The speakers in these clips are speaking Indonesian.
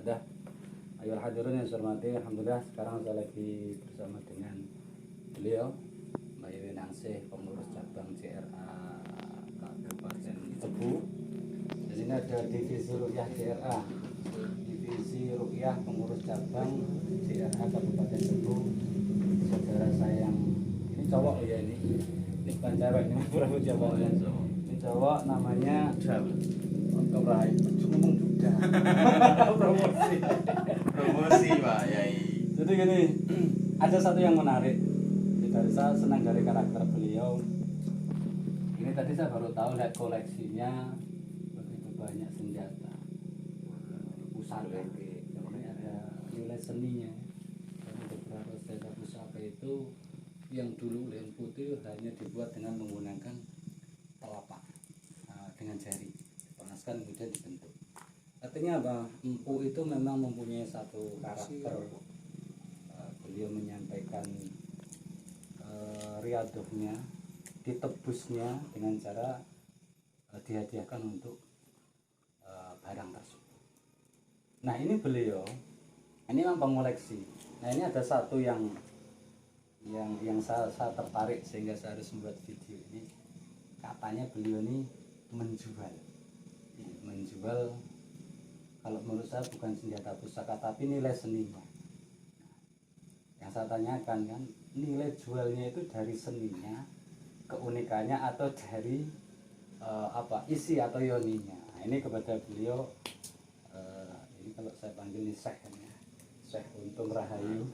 Dah. Ayo hadirin yang saya hormati, alhamdulillah sekarang saya lagi bersama dengan beliau Mbak Iwi Nangsih, pengurus cabang CRA Kabupaten Cebu. Di sini ada divisi Ruqyah CRA, divisi Ruqyah pengurus cabang CRA Kabupaten Cebu. Saudara saya yang ini cowok ya, ini bukan cewek, ini berapa jawabannya? Ini cowok namanya Rai. Ngomong juga. Promosi Pak Yai. Jadi gini, ada satu yang menarik. Dari saya senang dari karakter beliau. Ini tadi saya baru tahu lihat koleksinya begitu banyak senjata, pusaka. Kemudian ada nilai seninya. Karena beberapa senjata pusaka itu yang dulu lem putih hanya dibuat dengan menggunakan telapak, dengan jari, dipanaskan kemudian dibentuk. Artinya apa? Empu itu memang mempunyai satu karakter. Beliau menyampaikan riadohnya, ditebusnya dengan cara dihadiahkan untuk barang tersebut. Nah ini beliau, ini memang pengoleksi. Nah ini ada satu yang saya tertarik sehingga saya harus membuat video ini. Katanya beliau ini menjual, kalau menurut saya bukan senjata pusaka tapi nilai seninya. Yang saya tanyakan kan, nilai jualnya itu dari seninya, keunikannya, atau dari isi atau yoninya. Nah, ini kepada beliau, ini kalau saya panggil ini Syekh ya, Syekh Untung Rahayu.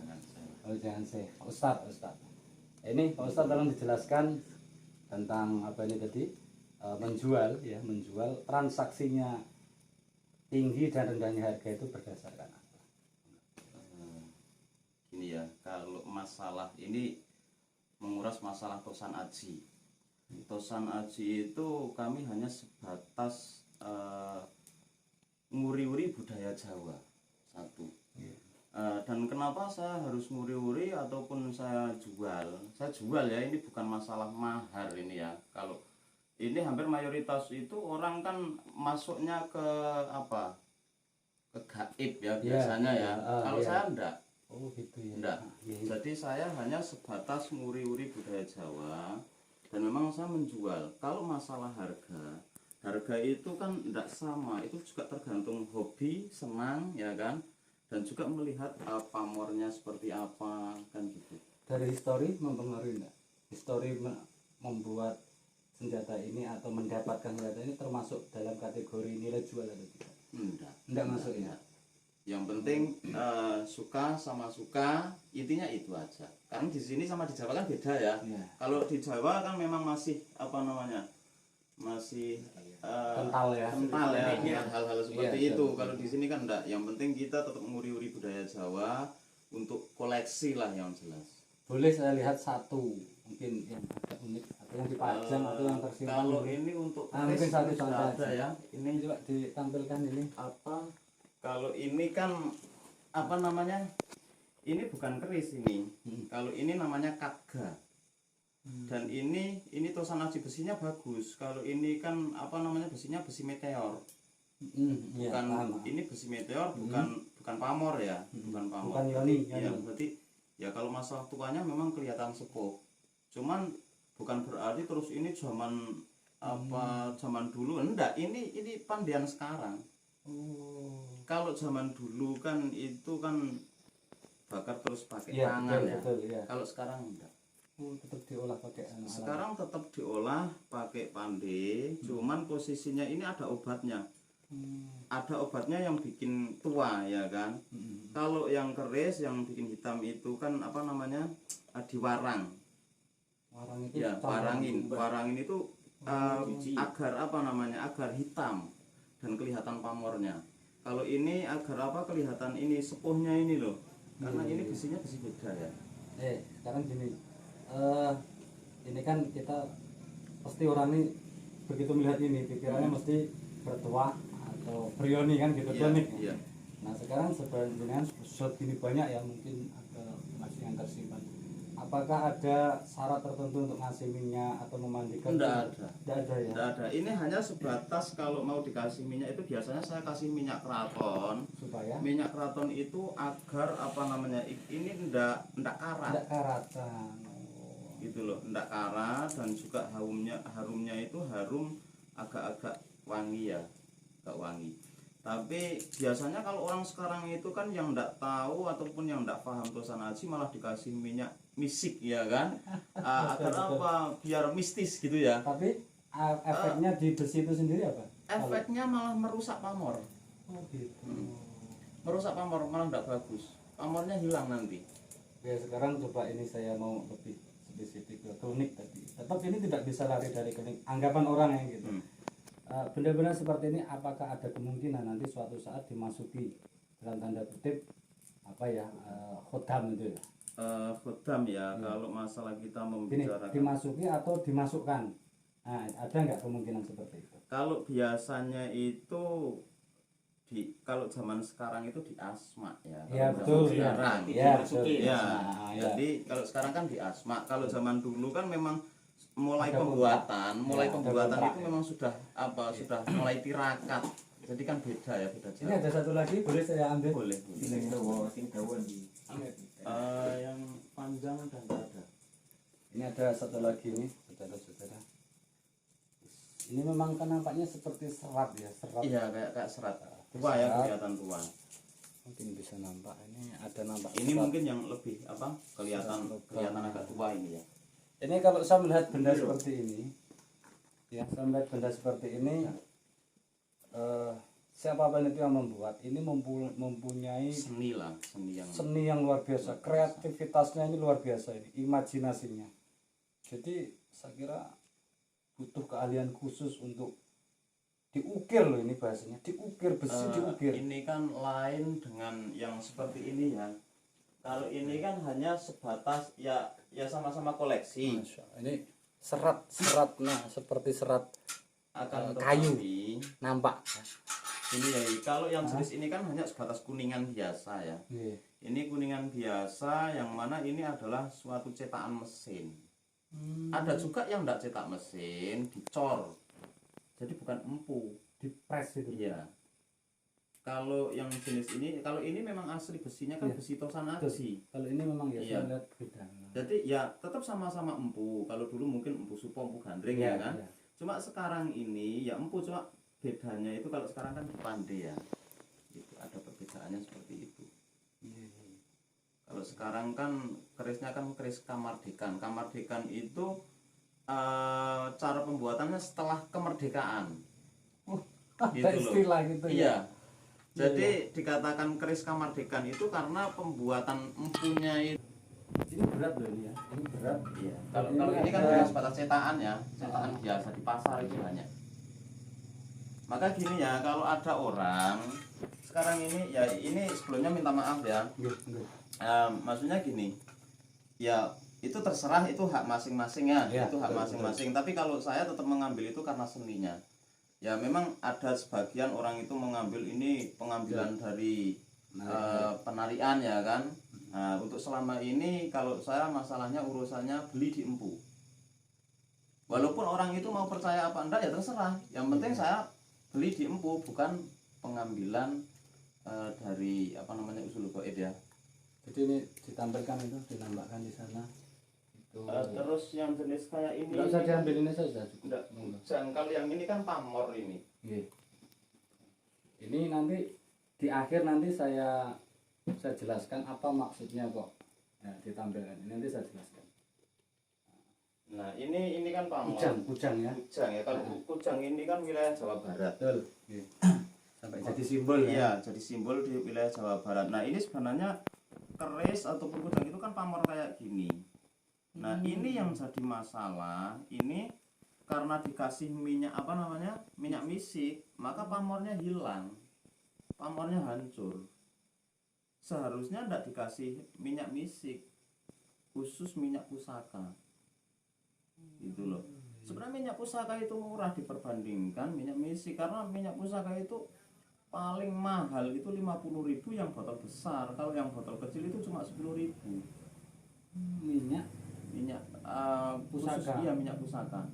Oh jangan Syekh, Ustadz. Ini Pak Ustadz tolong dijelaskan tentang apa ini tadi, menjual transaksinya tinggi dan rendahnya harga itu berdasarkan apa? Gini ya, kalau masalah ini menguras masalah tosan aji. Tosan aji itu kami hanya sebatas nguri-uri budaya Jawa satu. Dan kenapa saya harus nguri-uri ataupun saya jual ya, ini bukan masalah mahar ini ya. Kalau ini hampir mayoritas itu orang kan masuknya ke ke gaib ya biasanya ya. Kalau saya enggak. Oh gitu ya. Enggak. Jadi saya hanya sebatas nguri-uri budaya Jawa dan memang saya menjual. Kalau masalah harga itu kan enggak sama. Itu juga tergantung hobi, senang ya kan. Dan juga melihat pamornya seperti apa kan gitu. Dari histori mempengaruhi enggak? Histori membuat senjata ini atau mendapatkan senjata ini termasuk dalam kategori nilai jual atau tidak? Enggak masuk ya. Yang penting suka sama suka, intinya itu aja. Karena di sini sama di Jawa kan beda ya. Kalau di Jawa kan memang masih masih kental ya hal-hal seperti itu. Kalau di sini kan enggak. Yang penting kita tetap nguri-uri budaya Jawa untuk koleksi lah yang jelas. Boleh saya lihat satu mungkin yang agak unik atau yang dipajang atau yang tersimpan. Kalau ini untuk mungkin satu contoh aja ya. Ini coba ditampilkan ini. Kalau ini kan ini bukan keris ini. Kalau ini namanya katga. Dan ini tosan aji besinya bagus. Kalau ini kan besinya besi meteor. Ini besi meteor, bukan pamor ya, bukan pamor. Bukan yoni. Ya, berarti ya kalau masalah tuanya memang kelihatan sepuh. Cuman bukan berarti terus ini zaman dulu enggak. Ini pandian sekarang. Kalau zaman dulu kan itu kan bakar terus pakai tangan ya. Kalau sekarang enggak. Tetap diolah pakai alat. Sekarang tetap diolah pakai pande, cuman posisinya ini ada obatnya. Ada obatnya yang bikin tua ya kan. Kalau yang keris yang bikin hitam itu kan diwarang. Warang itu ya, warangin itu agar agar hitam dan kelihatan pamornya. Kalau ini agar kelihatan ini sepuhnya ini loh. Karena ini besinya besi beda ya. Sekarang gini. Ini kan kita pasti orang ini begitu melihat ini pikirannya mesti bertuah atau prioni kan gitu nih. Nah sekarang sebenarnya shot ini banyak ya, mungkin ada masih yang tersimpan. apakah ada syarat tertentu untuk ngasih minyak atau memandikan? Enggak ada. Tidak ada ya. Enggak ada. Ini hanya sebatas kalau mau dikasih minyak itu biasanya saya kasih minyak keraton. Supaya Minyak keraton itu agar apa namanya? Ini enggak karat. tidak karatan. Oh. Gitu loh, enggak karat dan juga harumnya itu harum agak-agak wangi ya. Agak wangi. Tapi biasanya kalau orang sekarang itu kan yang enggak tahu ataupun yang enggak paham tosan aji malah dikasih minyak misik ya kan. Agar apa? Biar mistis gitu ya. Tapi efeknya di besi itu sendiri apa? Efeknya malah merusak pamor. Oh gitu. Merusak pamor malah enggak bagus. Pamornya hilang nanti. Ya sekarang coba ini saya mau lebih spesifik ke klinik tadi. Tetap ini tidak bisa lari dari klinik. Anggapan orang yang gitu. Benda-benda seperti ini apakah ada kemungkinan nanti suatu saat dimasuki dalam tanda kutip apa ya khodam itu ya? Khodam ya, kalau masalah kita Gini, membicarakan dimasuki atau dimasukkan? Nah, ada nggak kemungkinan seperti itu? kalau biasanya itu kalau zaman sekarang itu di asma ya. Ya Kalau betul zaman ya. sekarang. Ya, betul. Ya, Nah, ya. jadi kalau sekarang kan di asma. Kalau zaman dulu kan memang mulai Ada pembuatan, Ya, ada pembuatan kontrak. itu memang sudah sudah mulai tirakat. Jadi kan beda ya, beda Ini jauh. ada satu lagi, boleh saya ambil? Boleh. Sing dawan di. Yang panjang dan ada. Ini ada satu lagi nih, saudara-saudara. Ini memang kan nampaknya seperti serat ya, serat. Iya, kayak serat. Tua ya, Serat. kelihatan tua. Mungkin bisa nampak. Ini ada nampak. Ini serat. mungkin yang lebih apa? Kelihatan agak tua ini ya. Ini kalau saya melihat benda seperti ini, ya saya melihat benda seperti ini, siapapun itu yang membuat, ini mempunyai Seni lah, seni yang seni yang luar biasa, kreativitasnya ini luar biasa ini, imajinasinya. Jadi saya kira butuh keahlian khusus untuk diukir loh ini bahasanya, diukir besi, diukir. Ini kan lain dengan yang seperti ini ya. Kalau ini kan hanya sebatas ya sama-sama koleksi. Masya Allah. Ini serat, nah seperti serat Akan kayu. tetapi, nampak. ini ya kalau yang jenis ini kan hanya sebatas kuningan biasa ya. Iya. Ini kuningan biasa yang mana ini adalah suatu cetakan mesin. Ada juga yang enggak cetak mesin, dicor. Jadi bukan empu. Dipres itu. Iya. Kalau yang jenis ini, kalau ini memang asli besinya kan Iya. besi tosan aji. Kalau ini memang ya Iya. saya lihat beda. Jadi ya tetap sama-sama empu. Kalau dulu mungkin empu supo, empu gandring ya kan. Iya. Cuma sekarang ini ya empu, cuma bedanya itu kalau sekarang kan dipande ya. Itu ada perbedaannya seperti itu. Iya. Kalau sekarang kan kerisnya kan keris kamardikan. Kamardikan itu cara pembuatannya setelah kemerdekaan. Ada Gitu loh. istilah gitu ya. Iya. Jadi dikatakan keris kamardikan itu karena pembuatan empunya itu. Ini berat loh ini ya. Ini berat. Iya. Kalau Ini ini kan ada- hanya sebatas cetakan ya, cetakan biasa di pasar itu hanya. Maka gini ya, kalau ada orang sekarang ini ya ini sebelumnya minta maaf ya. Iya, iya. Maksudnya gini, ya itu terserah, itu hak masing-masing ya, Ya, itu hak betul, masing-masing. Tapi kalau saya tetap mengambil itu karena seninya. Ya memang ada sebagian orang itu mengambil ini pengambilan dari penarian ya kan. Nah, untuk selama ini kalau saya masalahnya urusannya beli di empu. Walaupun orang itu mau percaya apa enggak ya terserah. Yang penting saya beli di empu, bukan pengambilan dari apa namanya usul gaib ya. Jadi ini ditampilkan itu, dinampakkan di sana. Itu. Terus yang jenis kayak ini Enggak usah diambil ini saja cukup. enggak, jangan, kalau yang ini kan pamor ini. Iya. Ini nanti di akhir nanti saya jelaskan apa maksudnya kok ditampilkan. Ini nanti saya jelaskan. Nah ini kan pamor. Kujang ya. Kujang ya. Kalau kujang ini kan wilayah Jawa Barat. Betul. Iya. Sampai jadi simbol ya. Iya, jadi simbol di wilayah Jawa Barat. Nah ini sebenarnya keris ataupun kujang itu kan pamor kayak gini. Nah ini yang jadi masalah. Ini karena dikasih minyak apa namanya, minyak misik, maka pamornya hilang, pamornya hancur. Seharusnya tidak dikasih minyak misik, khusus minyak pusaka, gitu loh. Sebenarnya minyak pusaka itu murah diperbandingkan minyak misik, karena minyak pusaka itu paling mahal itu 50.000 yang botol besar. Kalau yang botol kecil itu cuma 10.000. minyak minyak Pusaka. iya minyak pusaka.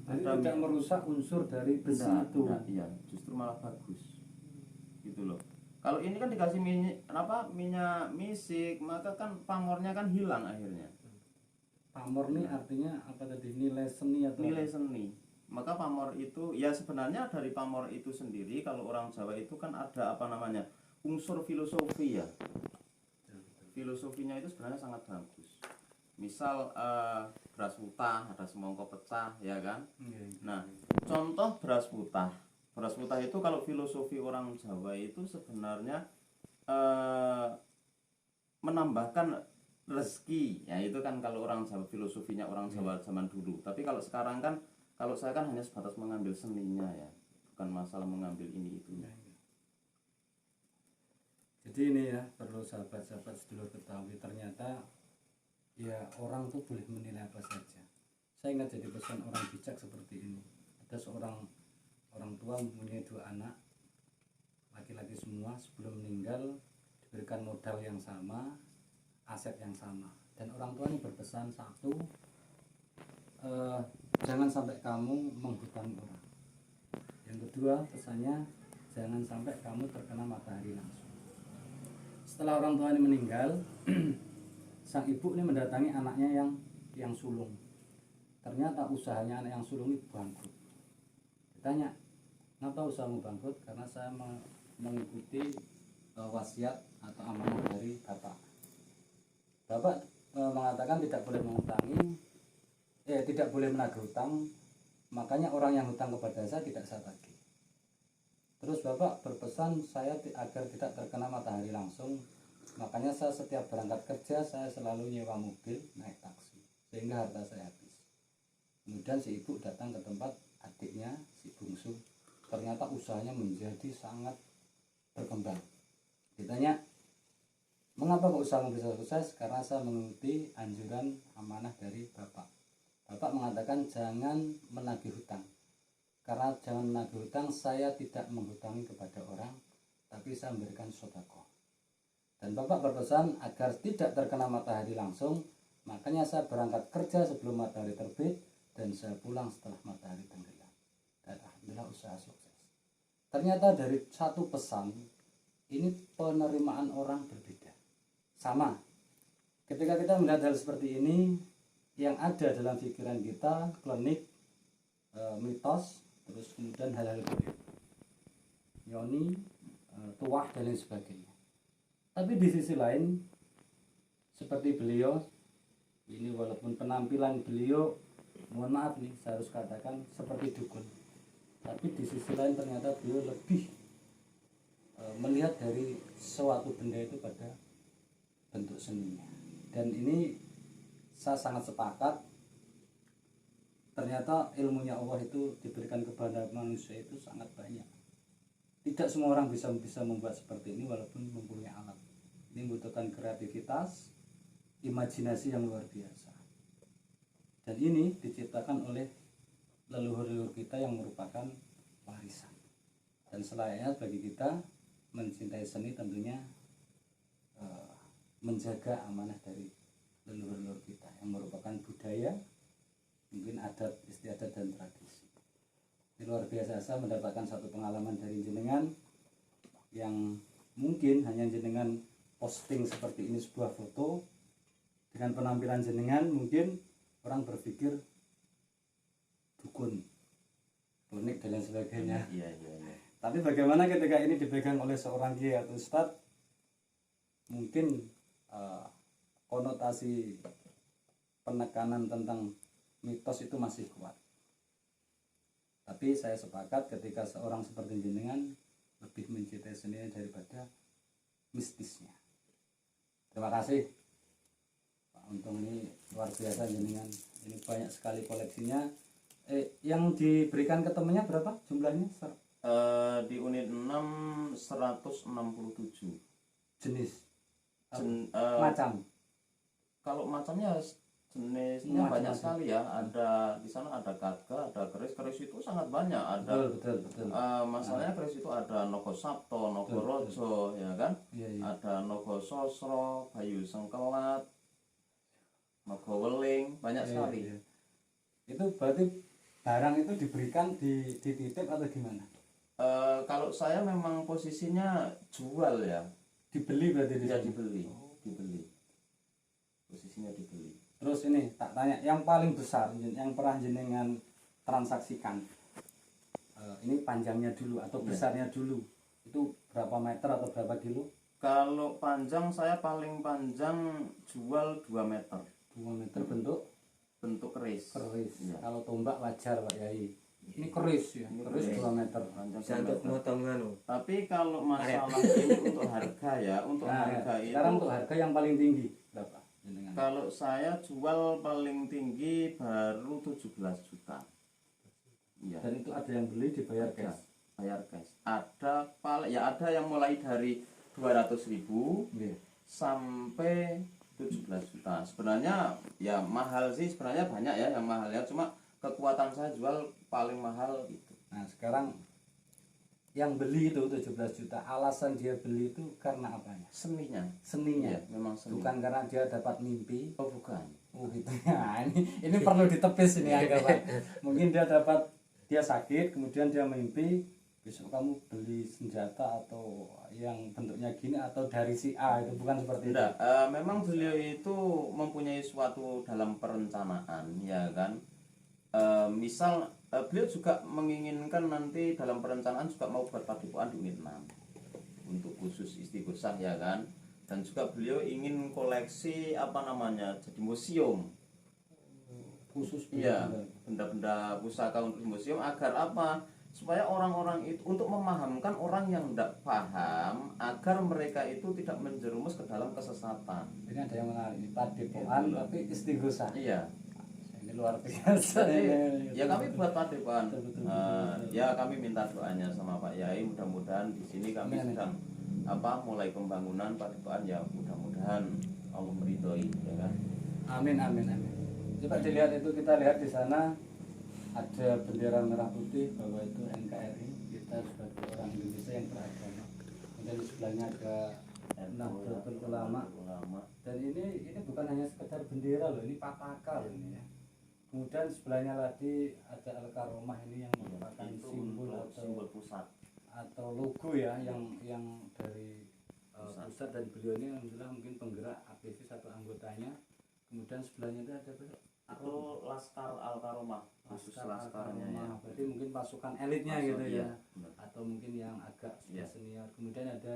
jadi Ada tidak minyak- merusak unsur dari besi Enggak, itu. enggak, iya, justru malah bagus. Gitu loh. Kalau ini kan dikasih minyak misik, maka kan pamornya kan hilang akhirnya. Pamor nih artinya apa tadi, nilai seni atau Nilai seni. Maka pamor itu ya sebenarnya dari pamor itu sendiri kalau orang Jawa itu kan ada apa namanya? Unsur filosofi ya. Filosofinya itu sebenarnya sangat bagus. Misal beras putah ada semongko pecah ya kan. Nah, contoh beras putah. Beras putah itu kalau filosofi orang Jawa itu sebenarnya menambahkan rezeki. Ya itu kan kalau orang Jawa, filosofinya orang Jawa zaman dulu. Tapi kalau sekarang kan, kalau saya kan hanya sebatas mengambil seninya ya, bukan masalah mengambil ini itu. Jadi ini ya perlu sahabat-sahabat sedulur ketahui, ternyata ya orang tuh boleh menilai apa saja. Saya ingat jadi pesan orang bijak seperti ini. Ada seorang orang tua mempunyai 2 anak laki-laki semua, sebelum meninggal diberikan modal yang sama, aset yang sama, dan orang tua ini berpesan satu, jangan sampai kamu menghutangi orang. Yang kedua pesannya, jangan sampai kamu terkena matahari langsung. Setelah orang tua ini meninggal, sang ibu ini mendatangi anaknya yang sulung. Ternyata usahanya anak yang sulung ini bangkrut. Ditanya, kenapa usahamu bangkrut? Karena saya mengikuti wasiat atau amanah dari bapak. Bapak mengatakan tidak boleh tidak boleh menagih hutang, makanya orang yang hutang kepada saya tidak saya tagih. Terus bapak berpesan saya agar tidak terkena matahari langsung, makanya saya setiap berangkat kerja saya selalu nyewa mobil, naik taksi, sehingga harta saya habis. Kemudian si ibu datang ke tempat adiknya, si bungsu, ternyata usahanya menjadi sangat berkembang. Ditanya, mengapa kok usahamu bisa sukses? Karena saya mengikuti anjuran amanah dari bapak. Bapak mengatakan jangan menagih hutang. Karena jangan menagih hutang, saya tidak menghutangi kepada orang, tapi saya memberikan sedekah. Dan bapak berpesan agar tidak terkena matahari langsung, makanya saya berangkat kerja sebelum matahari terbit dan saya pulang setelah matahari tenggelam. Dan alhamdulillah usaha sukses. Ternyata dari satu pesan ini penerimaan orang berbeda. Sama. Ketika kita melihat hal seperti ini, yang ada dalam pikiran kita klinik, mitos, terus kemudian hal-hal goib, yoni, tuah dan lain sebagainya. Tapi di sisi lain, seperti beliau ini, walaupun penampilan beliau, mohon maaf nih saya harus katakan seperti dukun, tapi di sisi lain ternyata beliau lebih melihat dari suatu benda itu pada bentuk seninya. Dan ini saya sangat sepakat, ternyata ilmunya Allah itu diberikan kepada manusia itu sangat banyak. Tidak semua orang bisa membuat seperti ini walaupun mempunyai alat. Ini membutuhkan kreativitas, imajinasi yang luar biasa. Dan ini diciptakan oleh leluhur-leluhur kita yang merupakan warisan. Dan selayaknya bagi kita mencintai seni tentunya menjaga amanah dari leluhur-leluhur kita yang merupakan budaya, mungkin adat istiadat dan tradisi. Ini luar biasa, saya mendapatkan satu pengalaman dari jenengan yang mungkin hanya jenengan posting seperti ini sebuah foto dengan penampilan jenengan, mungkin orang berpikir dukun, klinik dan lain sebagainya. Iya. Tapi bagaimana ketika ini dipegang oleh seorang kiai atau ustadz, mungkin konotasi penekanan tentang mitos itu masih kuat. Tapi saya sepakat ketika seorang seperti jenengan lebih mencintai seninya daripada mistisnya. Terima kasih Pak Untung, ini luar biasa jenengan. Ini banyak sekali koleksinya. Yang diberikan ke temennya berapa jumlahnya? Di unit 6 167 Jenis macam. Kalau macamnya jenisnya Macam-macam. banyak sekali ya. Ada di sana ada kaga, ada keris itu sangat banyak. Ada betul. masalahnya keris itu ada Nogo Sabto, Nogo Rojo, ya kan? Iya. Ada Nogo Sosro, Bayu Sengkelat, magoweling, banyak Iya, sekali. iya. Itu berarti barang itu diberikan dititip atau gimana? Kalau saya memang posisinya jual ya, Dibeli berarti di tidak sini? dibeli. Posisinya dibeli. Terus ini tak tanya, yang paling besar yang pernah jenengan transaksikan, ini panjangnya dulu atau Iya. besarnya dulu, itu berapa meter atau berapa kilo? Kalau panjang saya paling panjang jual 2 meter. 2 meter bentuk Bentuk keris. keris. Iya. Kalau tombak wajar Pak Yai. Ini keris ya, Ini keris keris. 2 meter. Panjang Bisa 2 untuk meter. motong anu. Tapi kalau masalah ini untuk harga ya, untuk Nah, harga itu sekarang untuk harga yang paling tinggi berapa? Jenengan? kalau saya jual paling tinggi baru 17 juta. Ya. Dan itu ada yang beli dibayar Ada. cash. Bayar cash. Ada yang mulai dari 200.000 Iya. sampai 17 juta. Sebenarnya ya mahal sih, sebenarnya banyak ya yang mahal ya, cuma kekuatan saya jual paling mahal itu. Nah, sekarang yang beli itu 17 juta, alasan dia beli itu karena apanya? Seninya. Seninya. Iya, memang seni. Bukan karena dia dapat mimpi. Oh, bukan. Oh gitu. Nah, ini perlu ditepis ini anggapan. Mungkin dia sakit, kemudian dia mimpi besok kamu beli senjata atau yang bentuknya gini atau dari si A, itu bukan seperti Tidak, memang beliau itu mempunyai suatu dalam perencanaan, ya kan. Misal beliau juga menginginkan nanti dalam perencanaan juga mau buat padepokan di Vietnam untuk khusus istighosah, ya kan. Dan juga beliau ingin koleksi apa namanya, jadi museum. khusus Iya, benar-benar. benda-benda pusaka untuk museum agar apa? Supaya orang-orang itu untuk memahamkan orang yang tidak paham agar mereka itu tidak menjerumus ke dalam kesesatan. Ini ada yang menarik, ini padepokan Gitu loh. tapi istighosah. Iya. Ini luar biasa. Jadi, ini. ya kami buat padepokan. Betul, betul, Ya kami minta doanya sama Pak Yai, mudah-mudahan di sini kami Amin, amin. sedang mulai pembangunan padepokan, ya mudah-mudahan Allah meridhoi, ya kan. Amin, amin, amin. Coba dilihat itu, kita lihat di sana ada bendera merah putih bahwa itu NKRI, kita sebagai orang Indonesia yang beragama. Kemudian di sebelahnya ada Nahdlatul Ulama. Dan ini bukan hanya sekedar bendera loh, ini pataka loh ini ya. Kemudian sebelahnya lagi ada Al-Karomah, ini yang merupakan Itu simbol untuk atau simbol pusat. logo ya yang dari Pusat. pusat, dan beliau ini alhamdulillah mungkin penggerak aktivis atau anggotanya. Kemudian sebelahnya itu ada Itu Laskar Al-Karomah, khusus laskarnya ya. berarti mungkin pasukan elitnya Masuk, gitu iya, ya, benar. atau mungkin yang agak sudah Iya. senior. Kemudian ada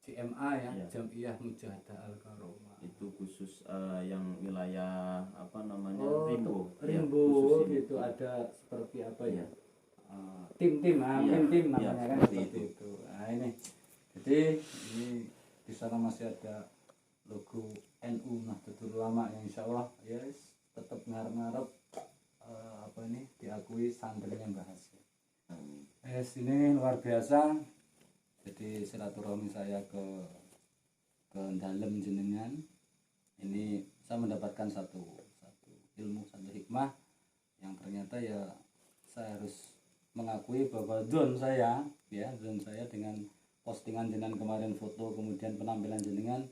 JMA ya, Iya. Jamiyah Mujahadah Al-Karomah. Itu khusus yang wilayah apa namanya, Oh, Rimbo. Ya, Rimbo khusus ini. gitu, ada seperti apa ya? Iya. Tim-tim, Iya, tim iya, namanya kan seperti seperti itu. Nah ini, jadi ini di sana masih ada logo NU Nahdlatul Ulama yang insya Allah ya tetap ngarep-ngarep apa ini diakui santrinya Mbah Hasyim. Amin. Ini luar biasa. Jadi silaturahmi saya ke dalam jenengan ini, saya mendapatkan satu ilmu, satu hikmah yang ternyata ya saya harus mengakui bahwa zone saya dengan postingan jenengan kemarin, foto kemudian penampilan jenengan,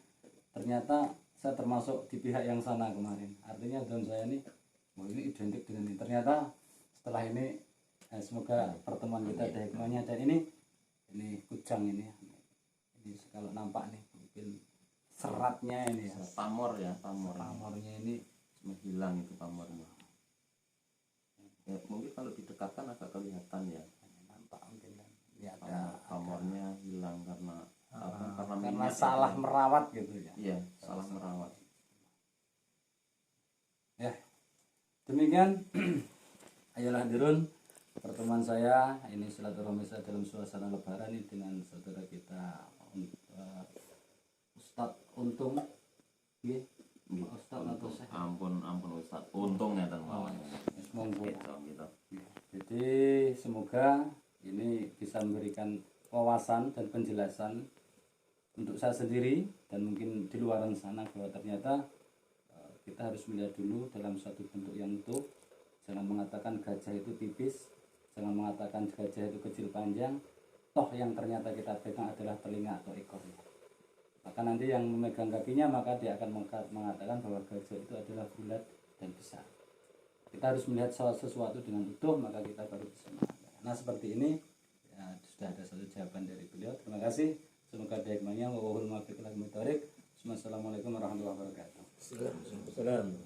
ternyata saya termasuk di pihak yang sana kemarin. Artinya zone saya ini, ini identik dengan ini. Ternyata setelah ini semoga pertemuan kita ada hikmahnya. Dan ini kujang ini kalau nampak nih mungkin seratnya ini ya, Pamor ya, pamor. pamornya ini Menghilang itu pamornya. Ya, mungkin kalau didekatkan agak kelihatan ya. nampak mungkin kan. Ini ada Pamornya hilang karena karena karena minyak salah itu. merawat gitu ya. Iya, salah merawat. Ya, demikian ayolah hadirin pertemuan saya ini silaturahmi saya dalam suasana lebaran ini dengan saudara kita Ustadz Untung. Nggih, Gitu. Ustadz atau Syekh? Ampun Ustaz. Untung ya teman. Wis monggo. Gitu. Jadi semoga ini bisa memberikan wawasan dan penjelasan untuk saya sendiri dan mungkin di luar sana bahwa ternyata kita harus melihat dulu dalam suatu bentuk yang utuh. Jangan mengatakan gajah itu tipis, jangan mengatakan gajah itu kecil panjang, toh yang ternyata kita pegang adalah telinga atau ekornya. Maka nanti yang memegang kakinya maka dia akan mengatakan bahwa gajah itu adalah bulat dan besar. Kita harus melihat sesuatu dengan utuh maka kita baru bisa mengatakan. Nah seperti ini ya, sudah ada satu jawaban dari beliau. Terima kasih. Semoga ada hikmahnya. Wallahul muwaffiq ila aqwamit thoriq. Wassalamualaikum warahmatullahi wabarakatuh. Salam.